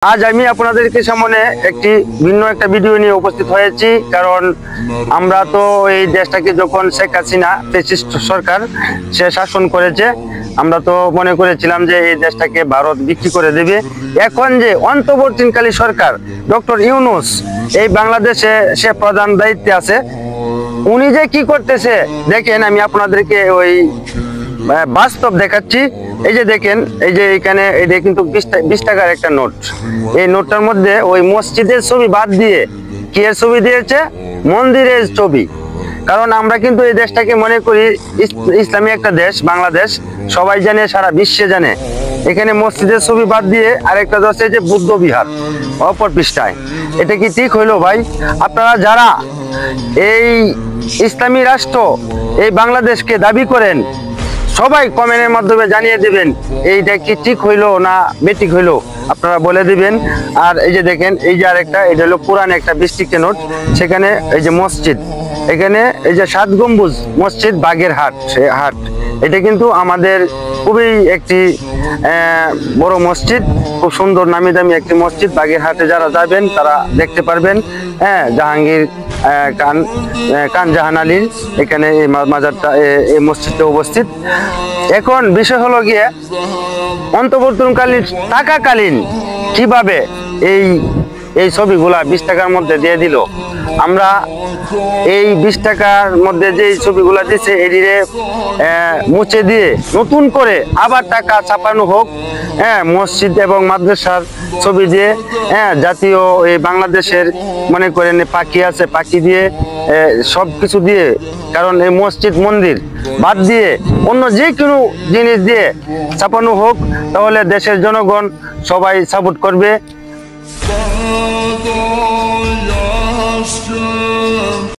আজ আমি আপনাদেরকে সামনে একটি ভিন্ন একটা ভিডিও নিয়ে উপস্থিত হয়েছি। কারণ আমরা তো এই দেশটাকে যখন শেখ হাসিনা ফ্যাসিস্ট সরকার সে শাসন করেছে, আমরা তো মনে করেছিলাম যে এই দেশটাকে ভারত বিক্রি করে দেবে। এখন যে অন্তর্বর্তীকালীন সরকার ডক্টর ইউনূস এই বাংলাদেশে সে প্রধান দায়িত্বে আছে, উনি যে কি করতেছে দেখেন। আমি আপনাদেরকে ওই বাস্তব দেখাচ্ছি। এই যে দেখেন, এই যে এখানে এটা কিন্তু 20 টাকার একটা নোট। এই নোটটার মধ্যে ওই মসজিদের ছবি বাদ দিয়ে কি এর ছবি দিয়েছে? মন্দিরের ছবি। কারণ আমরা কিন্তু এই দেশটাকে মনে করি ইসলামী একটা দেশ, বাংলাদেশ সবাই জানে, সারা বিশ্বে জানে। এখানে মসজিদের ছবি বাদ দিয়ে আরেকটা আছে যে বুদ্ধ বিহার অপর পৃষ্ঠায়। এটা কি ঠিক হইলো ভাই? আপনারা যারা এই ইসলামী রাষ্ট্র এই বাংলাদেশকে দাবি করেন, সবাই কমেন্টের মাধ্যমে জানিয়ে দিবেন এইটা কি ঠিক হইলো না বেঠিক হইলো, আপনারা বলে দিবেন। আর এই যে দেখেন, এই যে আরেকটা, এটা হলো পুরান একটা 20 টাকা নোট। সেখানে এই যে মসজিদ, এখানে এই যে 7 গম্বুজ মসজিদ বাগেরহাট হাট, এটা কিন্তু আমাদের খুবই একটি বড় মসজিদ, খুব সুন্দর নামি দামি একটি মসজিদ। বাগেরহাটে যারা যাবেন তারা দেখতে পারবেন। হ্যাঁ, জাহাঙ্গীর খান জাহান আলীর এখানে এই মাজারটা, এই মসজিদটা উপস্থিত। এখন বিষয় হলো গিয়ে অন্তর্বর্তীকালীন টাকাকালীন কিভাবে এই ছবিগুলা 20 টাকার মধ্যে দিয়ে দিল। আমরা এই 20 টাকার মধ্যে যে ছবিগুলা দিচ্ছে এদিকে মুছে দিয়ে নতুন করে আবার টাকা ছাপানো হোক। হ্যাঁ, মসজিদ এবং মাদ্রাসার ছবি দিয়ে, হ্যাঁ, জাতীয় এই বাংলাদেশের মনে করেন পাখি আছে, পাখি দিয়ে সব কিছু দিয়ে, কারণ এই মসজিদ মন্দির বাদ দিয়ে অন্য যে কোনো জিনিস দিয়ে ছাপানো হোক, তাহলে দেশের জনগণ সবাই সাপোর্ট করবে।